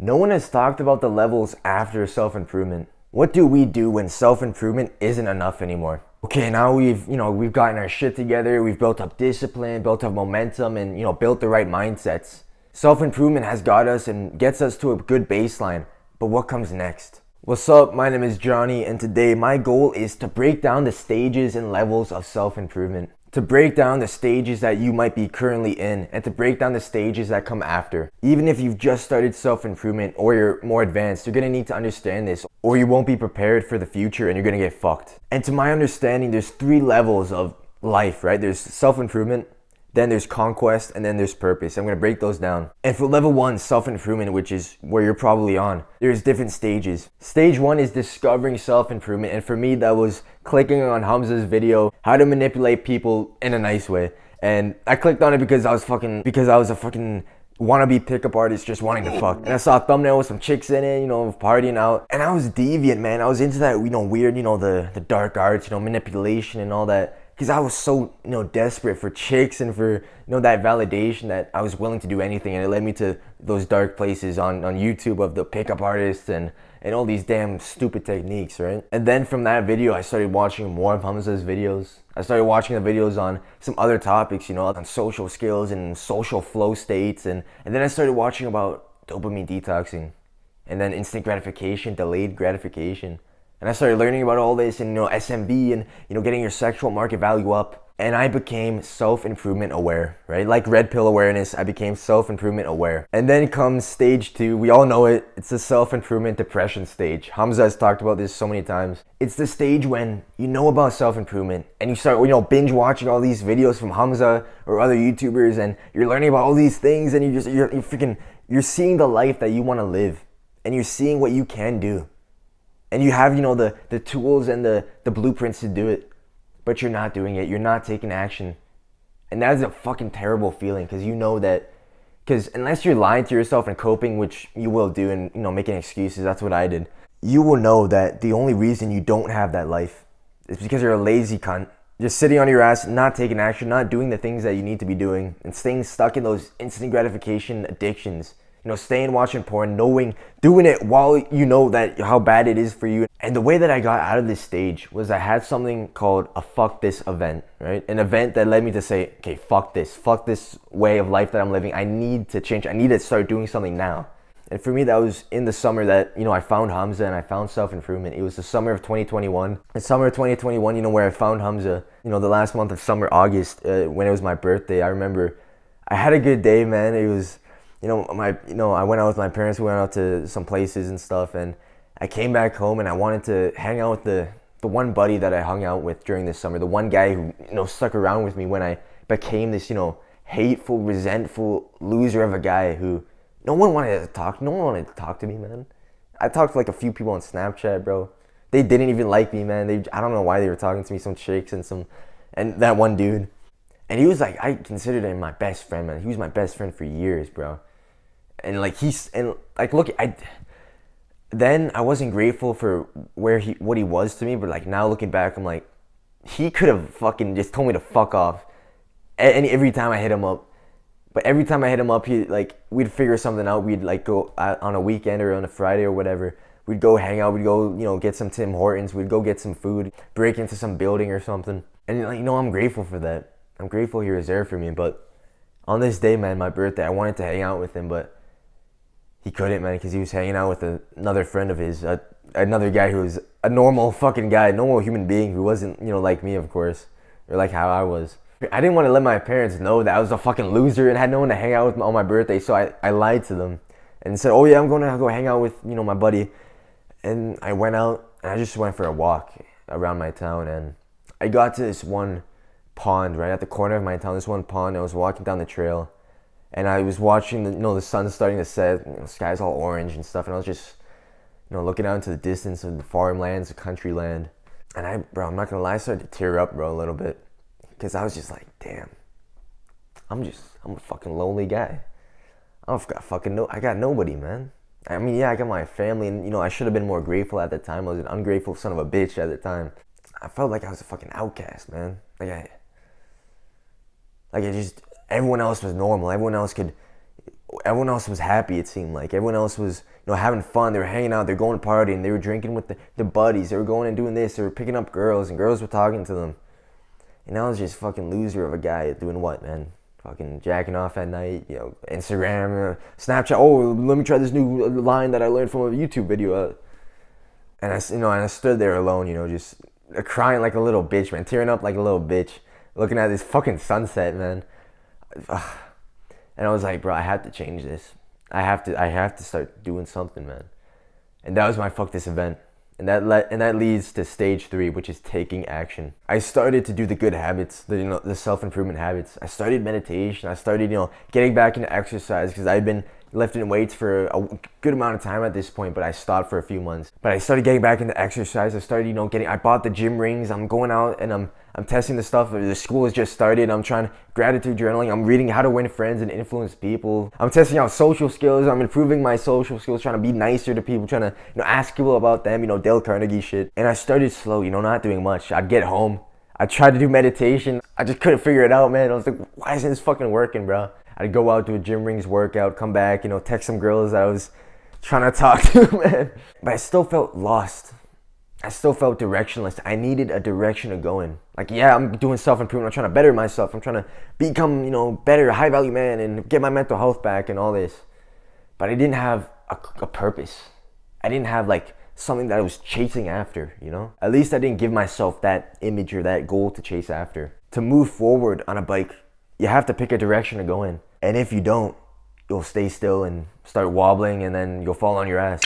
No one has talked about the levels after self-improvement. What do we do when self-improvement isn't enough anymore? Okay, now we've gotten our shit together, we've built up discipline, built up momentum, and built the right mindsets. Self-improvement has got us and gets us to a good baseline, but what comes next? What's up? My name is Johnny, and today my goal is to break down the stages and levels of self-improvement. To break down the stages that you might be currently in, and to break down the stages that come after. Even if you've just started self-improvement or you're more advanced, you're gonna need to understand this, or you won't be prepared for the future and you're gonna get fucked. And to my understanding, there's 3 levels of life, right? There's self-improvement, then there's conquest, and then there's purpose. I'm gonna break those down. And for level 1, self-improvement, which is where you're probably on, there's different stages. Stage 1 is discovering self-improvement, and for me that was clicking on Hamza's video, how to manipulate people in a nice way. And I clicked on it because I was a fucking wannabe pickup artist just wanting to fuck. And I saw a thumbnail with some chicks in it, partying out. And I was deviant, man. I was into that, weird, the dark arts, manipulation and all that. Because I was so, desperate for chicks and for, that validation that I was willing to do anything. And it led me to those dark places on YouTube of the pickup artists and all these damn stupid techniques, right? And then from that video, I started watching more of Hamza's videos. I started watching the videos on some other topics, on social skills and social flow states. And then I started watching about dopamine detoxing and then instant gratification, delayed gratification. And I started learning about all this and, SMB and, getting your sexual market value up. And I became self-improvement aware, right? Like red pill awareness, I became self-improvement aware. And then comes stage 2. We all know it. It's the self-improvement depression stage. Hamza has talked about this so many times. It's the stage when you know about self-improvement and you start, binge watching all these videos from Hamza or other YouTubers, and you're learning about all these things, and you're seeing the life that you want to live, and you're seeing what you can do. And you have, the tools and the blueprints to do it, but you're not doing it. You're not taking action. And that is a fucking terrible feeling, because because unless you're lying to yourself and coping, which you will do, and, making excuses, that's what I did. You will know that the only reason you don't have that life is because you're a lazy cunt. Just sitting on your ass, not taking action, not doing the things that you need to be doing, and staying stuck in those instant gratification addictions. Staying watching porn, doing it while you know that how bad it is for you. And the way that I got out of this stage was I had something called a fuck this event, right? An event that led me to say, okay, fuck this way of life that I'm living. I need to change. I need to start doing something now. And for me, that was in the summer that, I found Hamza and I found self-improvement. It was the summer of 2021. The summer of 2021, where I found Hamza, the last month of summer, August, when it was my birthday. I remember I had a good day, man. It was... I went out with my parents. We went out to some places and stuff, and I came back home and I wanted to hang out with the one buddy that I hung out with during this summer, the one guy who, stuck around with me when I became this, hateful, resentful loser of a guy who no one wanted to talk to me, man. I talked to like a few people on Snapchat, bro. They didn't even like me, man. I don't know why they were talking to me, some chicks and that one dude. And he was like, I considered him my best friend, man. He was my best friend for years, bro. And then I wasn't grateful for what he was to me, but like now looking back, I'm like, he could have fucking just told me to fuck off. And every time I hit him up, we'd figure something out. We'd like go out on a weekend or on a Friday or whatever. We'd go hang out. We'd go, get some Tim Hortons. We'd go get some food, break into some building or something. And I'm grateful for that. I'm grateful he was there for me. But on this day, man, my birthday, I wanted to hang out with him, but he couldn't, man, because he was hanging out with another friend of his, another guy who was a normal fucking guy, normal human being who wasn't, like me, of course, or like how I was. I didn't want to let my parents know that I was a fucking loser and had no one to hang out with on my birthday, so I lied to them and said, oh yeah, I'm going to go hang out with, my buddy. And I went out, and I just went for a walk around my town, and I got to this one pond right at the corner of my town, this one pond. I was walking down the trail, and I was watching the sun starting to set, the sky's all orange and stuff, and I was just, looking out into the distance of the farmlands, the country land. And I'm not gonna lie, I started to tear up, bro, a little bit, because I was just like, damn, I'm a fucking lonely guy. I got nobody, man. I mean, yeah, I got my family, and, I should have been more grateful at the time. I was an ungrateful son of a bitch at the time. I felt like I was a fucking outcast, man. Everyone else was normal. Everyone else was happy, it seemed like. Everyone else was, having fun. They were hanging out. They're going partying. They were drinking with their buddies. They were going and doing this. They were picking up girls, and girls were talking to them. And I was just fucking loser of a guy doing what, man? Fucking jacking off at night, Instagram, Snapchat. Oh, let me try this new line that I learned from a YouTube video. And I stood there alone, just crying like a little bitch, man, tearing up like a little bitch, looking at this fucking sunset, man. And I was like, bro, I have to change this. I have to start doing something, man. And that was my fuck this event. And that leads to stage 3, which is taking action. I started to do the good habits, the self-improvement habits. I started meditation. I started, getting back into exercise because I'd been lifting weights for a good amount of time at this point, but I stopped for a few months. But I started getting back into exercise. I started, I bought the gym rings. I'm going out and I'm testing the stuff. The school has just started. I'm trying gratitude journaling. I'm reading how to win friends and influence people. I'm testing out social skills. I'm improving my social skills, trying to be nicer to people, trying to, ask people about them, Dale Carnegie shit. And I started slow, not doing much. I'd get home. I tried to do meditation. I just couldn't figure it out, man. I was like, why isn't this fucking working, bro? I'd go out, do a gym rings workout, come back, text some girls that I was trying to talk to, man. But I still felt lost. I still felt directionless. I needed a direction to go in. Like, yeah, I'm doing self-improvement. I'm trying to better myself. I'm trying to become, better, high-value man and get my mental health back and all this. But I didn't have a purpose. I didn't have, something that I was chasing after, At least I didn't give myself that image or that goal to chase after. To move forward on a bike, you have to pick a direction to go in. And if you don't, you'll stay still and start wobbling and then you'll fall on your ass.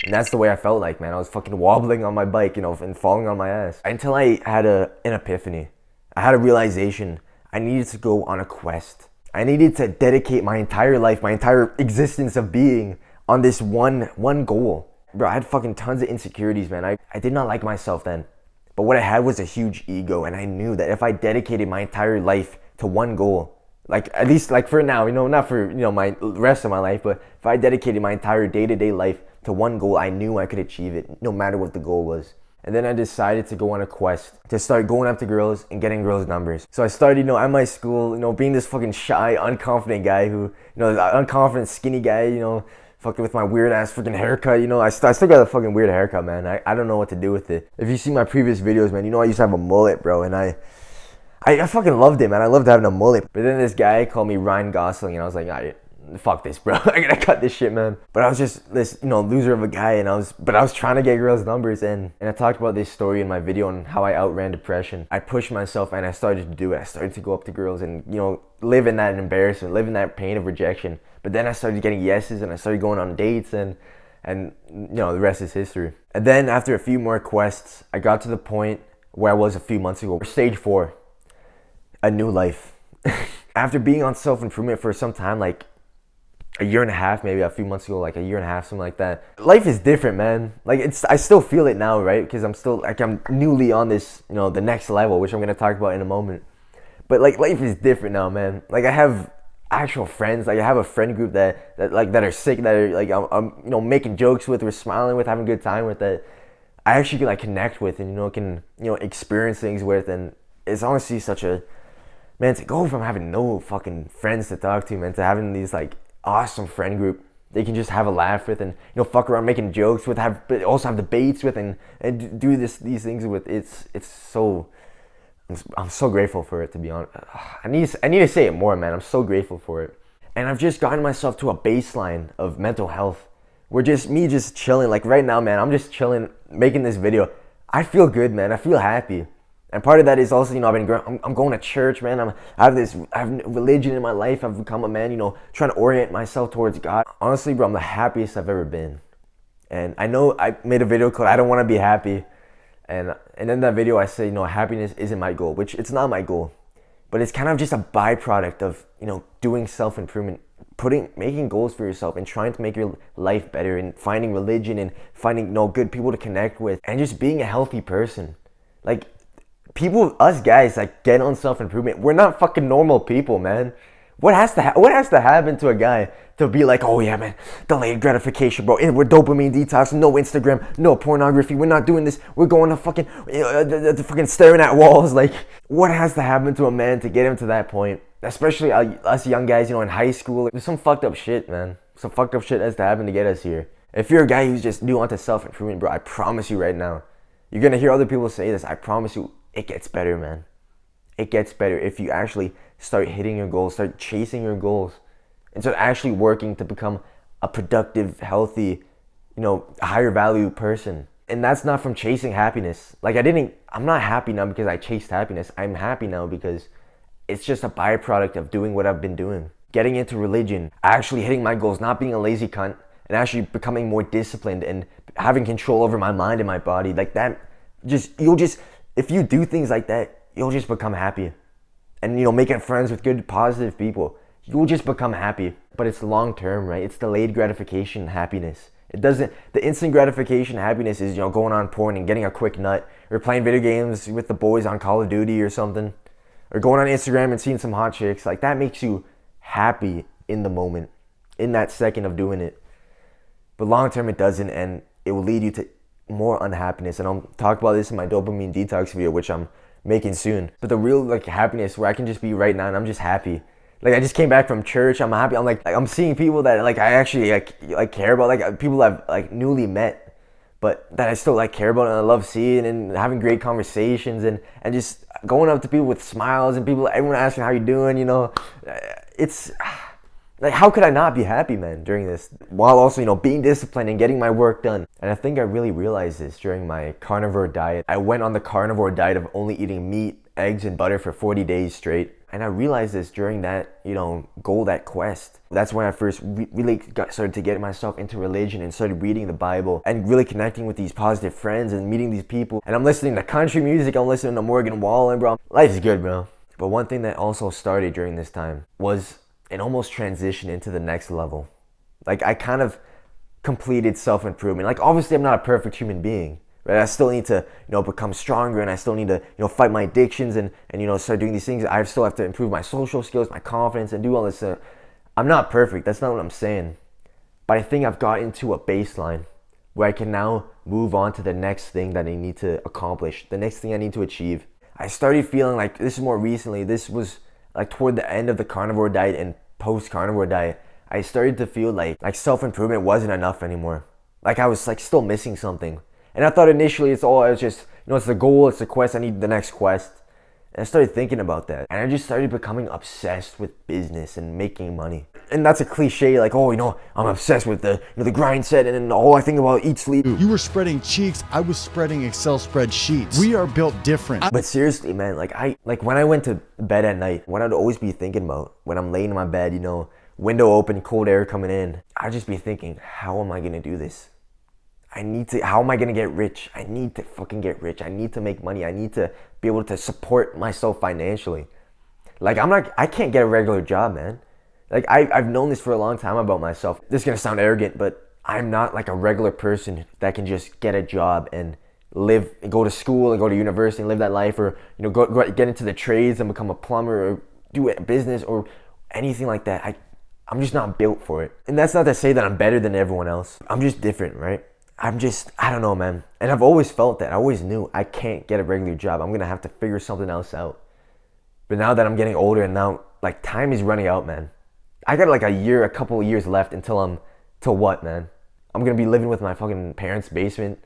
And that's the way I felt like, man. I was fucking wobbling on my bike, and falling on my ass. Until I had an epiphany. I had a realization. I needed to go on a quest. I needed to dedicate my entire life, my entire existence of being on this one goal. Bro, I had fucking tons of insecurities, man. I did not like myself then. But what I had was a huge ego, and I knew that if I dedicated my entire life to one goal, at least for now, not for, my rest of my life, but if I dedicated my entire day-to-day life to one goal, I knew I could achieve it, no matter what the goal was. And then I decided to go on a quest to start going up to girls and getting girls' numbers. So I started, at my school, being this fucking shy, unconfident guy who, unconfident, skinny guy, fucking with my weird ass freaking haircut, I still got a fucking weird haircut, man. I don't know what to do with it. If you see my previous videos, man, I used to have a mullet, bro, and I fucking loved it, man. I loved having a mullet. But then this guy called me Ryan Gosling, and I was like, fuck this, bro. I gotta cut this shit, man. But I was just this, loser of a guy, and I was trying to get girls' numbers, and I talked about this story in my video on how I outran depression. I pushed myself, and I started to do it. I started to go up to girls and, live in that embarrassment, live in that pain of rejection. But then I started getting yeses, and I started going on dates, and the rest is history. And then after a few more quests, I got to the point where I was a few months ago. Stage 4, a new life. After being on self-improvement for some time, a year and a half, maybe a few months ago, a year and a half, something like that. Life is different, man. I still feel it now, right? Because I'm still, I'm newly on this, the next level, which I'm going to talk about in a moment. But, life is different now, man. I have actual friends. I have a friend group that are sick, that are, I'm, making jokes with, we're smiling with, having a good time with, that I actually can, connect with and, can, experience things with. And it's honestly such a, man, to go from having no fucking friends to talk to, man, to having these, awesome friend group they can just have a laugh with and fuck around making jokes with, but also have debates with and do these things with. It's so, I'm so grateful for it, to be honest. I need to say it more, man. I'm so grateful for it. And I've just gotten myself to a baseline of mental health where just chilling. Right now, man, I'm just chilling, making this video. I feel good, man. I feel happy. And part of that is also, I'm going to church, man. I have religion in my life. I've become a man, trying to orient myself towards God. Honestly, bro, I'm the happiest I've ever been. And I know I made a video called I Don't Want to Be Happy. And in that video, I say, happiness isn't my goal, which it's not my goal. But it's kind of just a byproduct of, doing self-improvement, making goals for yourself and trying to make your life better and finding religion and finding, good people to connect with and just being a healthy person. People, us guys, get on self-improvement. We're not fucking normal people, man. What has to happen to a guy to be like, oh yeah, man, delayed gratification, bro. We're dopamine detox, no Instagram, no pornography. We're not doing this. We're going to fucking, fucking staring at walls. What has to happen to a man to get him to that point? Especially us young guys, in high school. There's some fucked up shit, man. Some fucked up shit has to happen to get us here. If you're a guy who's just new onto self-improvement, bro, I promise you right now, you're gonna hear other people say this. I promise you, it gets better, man. It gets better if you actually start hitting your goals, start chasing your goals, and start actually working to become a productive, healthy, higher value person. And that's not from chasing happiness. I'm not happy now because I chased happiness. I'm happy now because it's just a byproduct of doing what I've been doing. Getting into religion, actually hitting my goals, not being a lazy cunt, and actually becoming more disciplined and having control over my mind and my body. Like that, if you do things like that, you'll just become happy. And making friends with good, positive people, you'll just become happy. But it's long term, right? It's delayed gratification happiness. The instant gratification happiness is, going on porn and getting a quick nut, or playing video games with the boys on Call of Duty or something, or going on Instagram and seeing some hot chicks. Like that makes you happy in the moment, in that second of doing it. But long term it doesn't, and it will lead you to more unhappiness. And I'll talk about this in my dopamine detox video, which I'm making soon. But the real happiness where I can just be right now and I'm just happy. I just came back from church. I'm happy. I'm seeing people that I actually care about, people I've newly met, but that I still care about and I love seeing, and having great conversations, and just going up to people with smiles, and everyone asking how you doing. It's how could I not be happy, man, during this, while also being disciplined and getting my work done. And I think I really realized this during my carnivore diet. I went on the carnivore diet of only eating meat, eggs, and butter for 40 days straight. And I realized this during that, goal, that quest. That's when I first really started to get myself into religion and started reading the Bible and really connecting with these positive friends and meeting these people. And I'm listening to country music, I'm listening to Morgan Wallen, bro. Life is good, bro. But one thing that also started during this time was an almost transition into the next level. I kind of completed self-improvement. Obviously I'm not a perfect human being. Right? I still need to, become stronger, and I still need to, fight my addictions and start doing these things. I still have to improve my social skills, my confidence, and do all this. I'm not perfect. That's not what I'm saying. But I think I've gotten to a baseline where I can now move on to the next thing that I need to accomplish, the next thing I need to achieve. I started feeling this is more recently. This was toward the end of the carnivore diet and post-carnivore diet. I started to feel like self-improvement wasn't enough anymore. I was still missing something. And I thought initially it's just, it's the goal, it's the quest, I need the next quest. And I started thinking about that. And I just started becoming obsessed with business and making money. And that's a cliche, I'm obsessed with the grind set, and then all I think about eat, sleep. You were spreading cheeks, I was spreading Excel spreadsheets. We are built different. But seriously, man, when I went to bed at night, what I'd always be thinking about when I'm laying in my bed, window open, cold air coming in, I'd just be thinking, how am I gonna do this? How am I gonna get rich? I need to fucking get rich. I need to make money. I need to be able to support myself financially. I can't get a regular job, man. I've known this for a long time about myself. This is gonna sound arrogant, but I'm not a regular person that can just get a job and live, and go to school and go to university and live that life, or go get into the trades and become a plumber, or do a business or anything like that. I'm just not built for it. And that's not to say that I'm better than everyone else. I'm just different, right? I don't know, man. And I've always felt that. I always knew I can't get a regular job. I'm gonna have to figure something else out. But now that I'm getting older, and now time is running out, man. I got a couple of years left till what, man? I'm gonna be living with my fucking parents' basement,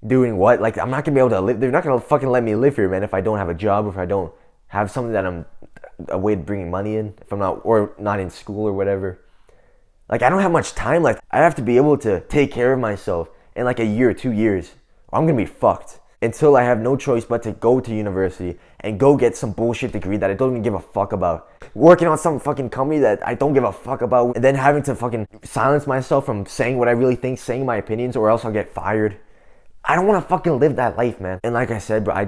doing what? I'm not gonna be able to live. They're not gonna fucking let me live here, man, if I don't have a job, or if I don't have something that I'm a way of bringing money in, if I'm not in school or whatever. I don't have much time left. I have to be able to take care of myself in a year or 2 years, or I'm gonna be fucked. Until I have no choice but to go to university and go get some bullshit degree that I don't even give a fuck about. Working on some fucking company that I don't give a fuck about, and then having to fucking silence myself from saying what I really think, saying my opinions, or else I'll get fired. I don't wanna fucking live that life, man. And like I said, bro, I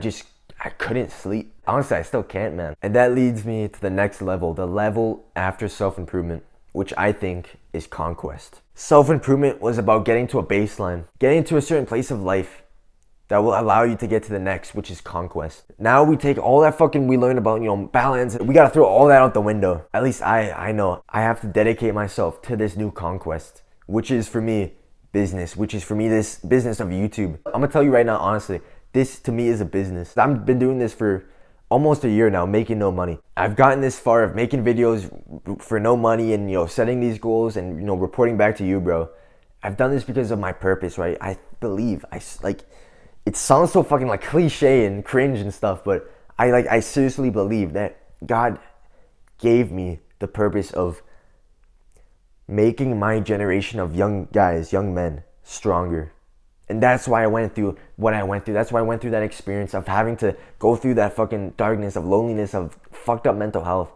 couldn't sleep. Honestly, I still can't, man. And that leads me to the next level, the level after self-improvement, which I think is conquest. Self-improvement was about getting to a baseline, getting to a certain place of life that will allow you to get to the next, which is conquest. Now we take all that fucking we learned about, balance, we gotta throw all that out the window. At least I know I have to dedicate myself to this new conquest, which is for me business, which is for me this business of YouTube. I'm gonna tell you right now, honestly, this to me is a business. I've been doing this for almost a year now making no money. I've gotten this far of making videos for no money and, setting these goals and, reporting back to you, bro. I've done this because of my purpose, right? I believe, it sounds so fucking like cliche and cringe and stuff, but I seriously believe that God gave me the purpose of making my generation of young guys, young men, stronger. And that's why I went through what I went through. That's why I went through that experience of having to go through that fucking darkness, of loneliness, of fucked up mental health,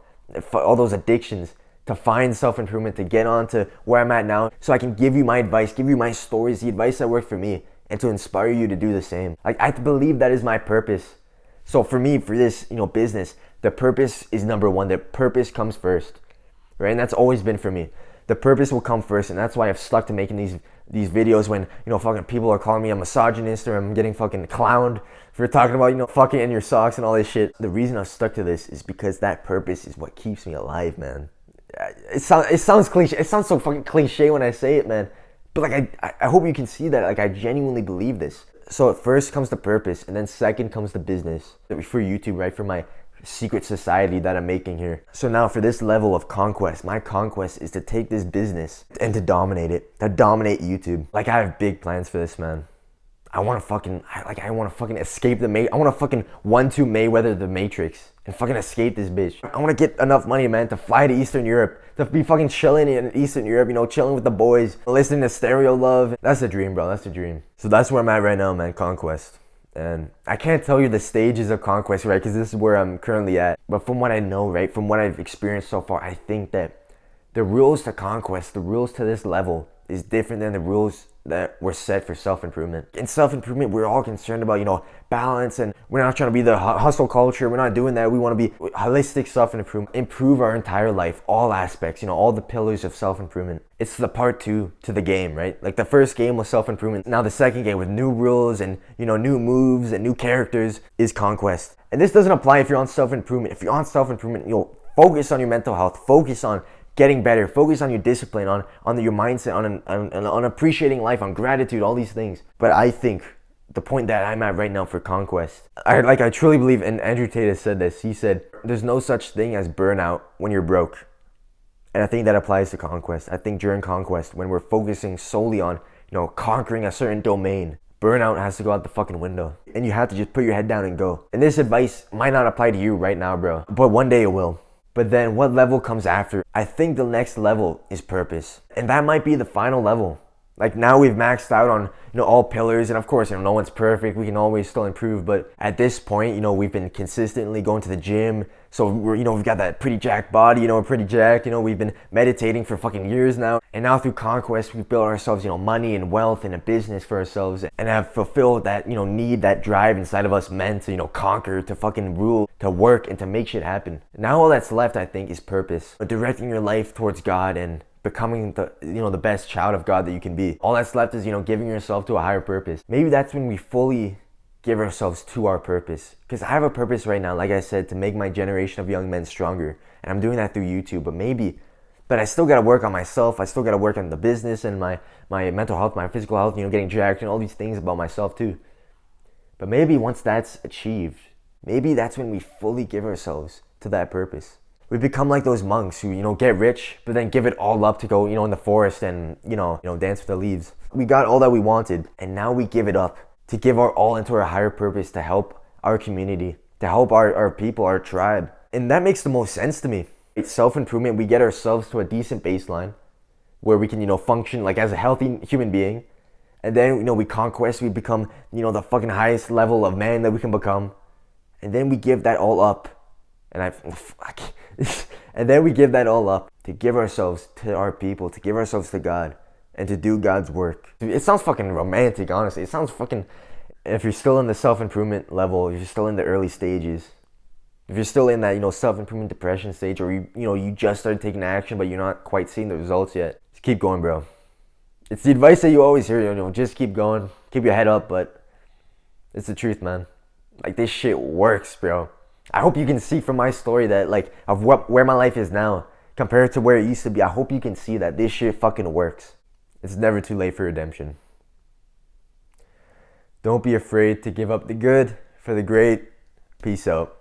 all those addictions, to find self-improvement, to get on to where I'm at now, so I can give you my advice, give you my stories, the advice that worked for me, and to inspire you to do the same. Like, I believe that is my purpose. So for me, for this, business, the purpose is number one. The purpose comes first, right? And that's always been for me. The purpose will come first, and that's why I've stuck to making these videos when, fucking people are calling me a misogynist or I'm getting fucking clowned for talking about, fucking in your socks and all this shit. The reason I've stuck to this is because that purpose is what keeps me alive, man. It sounds cliche. It sounds so fucking cliche when I say it, man. But like, I hope you can see that. Like, I genuinely believe this. So at first comes the purpose, and then second comes the business for YouTube, right? For my secret society that I'm making here. So now for this level of conquest, my conquest is to take this business and to dominate it, to dominate YouTube. Like, I have big plans for this, man. I want to fucking escape I want to fucking 1-2 Mayweather the Matrix and fucking escape this bitch. I want to get enough money, man, to fly to Eastern Europe, to be fucking chilling in Eastern Europe, chilling with the boys, listening to Stereo Love. That's a dream, bro. That's a dream. So that's where I'm at right now, man, Conquest. And I can't tell you the stages of Conquest, right, because this is where I'm currently at. But from what I know, right, from what I've experienced so far, I think that the rules to Conquest, the rules to this level is different than the rules that were set for self-improvement. In self-improvement, we're all concerned about, balance, and we're not trying to be the hustle culture. We're not doing that. We want to be holistic self-improvement, improve our entire life, all aspects, all the pillars of self-improvement. It's the part 2 to the game, right? Like, the first game was self-improvement. Now the second game with new rules and, new moves and new characters is Conquest. And this doesn't apply if you're on self-improvement. If you're on self-improvement, focus on your mental health, focus on getting better, focus on your discipline, on your mindset, on appreciating life, on gratitude, all these things. But I think the point that I'm at right now for Conquest, I truly believe, and Andrew Tate has said this, he said, there's no such thing as burnout when you're broke. And I think that applies to Conquest. I think during Conquest, when we're focusing solely on, conquering a certain domain, burnout has to go out the fucking window. And you have to just put your head down and go. And this advice might not apply to you right now, bro, but one day it will. But then what level comes after? I think the next level is purpose. And that might be the final level. Like, now we've maxed out on, all pillars. And of course, no one's perfect. We can always still improve. But at this point, we've been consistently going to the gym. So we're, we've got that pretty jacked body, we're pretty jacked. We've been meditating for fucking years now. And now through Conquest, we've built ourselves, money and wealth and a business for ourselves. And have fulfilled that, need, that drive inside of us men to, conquer, to fucking rule, to work, and to make shit happen. Now all that's left, I think, is purpose. Directing your life towards God and becoming the best child of God that you can be. All that's left is, giving yourself to a higher purpose. Maybe that's when we fully give ourselves to our purpose. Because I have a purpose right now, like I said, to make my generation of young men stronger. And I'm doing that through YouTube. But I still gotta work on myself. I still gotta work on the business and my mental health, my physical health, getting jacked and all these things about myself too. But maybe once that's achieved, maybe that's when we fully give ourselves to that purpose. We become like those monks who, get rich, but then give it all up to go, in the forest and, dance with the leaves. We got all that we wanted, and now we give it up to give our all into our higher purpose, to help our community, to help our people, our tribe. And that makes the most sense to me. It's self-improvement. We get ourselves to a decent baseline where we can, function like as a healthy human being. And then, we conquest, we become, the fucking highest level of man that we can become. And then we give that all up. And then we give that all up to give ourselves to our people, to give ourselves to God, and to do God's work. It sounds fucking romantic, honestly. It sounds fucking... If you're still in the self-improvement level, if you're still in the early stages, if you're still in that, self-improvement depression stage, or you just started taking action, but you're not quite seeing the results yet, just keep going, bro. It's the advice that you always hear, just keep going, keep your head up, but it's the truth, man. Like, this shit works, bro. I hope you can see from my story that, of where my life is now compared to where it used to be. I hope you can see that this shit fucking works. It's never too late for redemption. Don't be afraid to give up the good for the great. Peace out.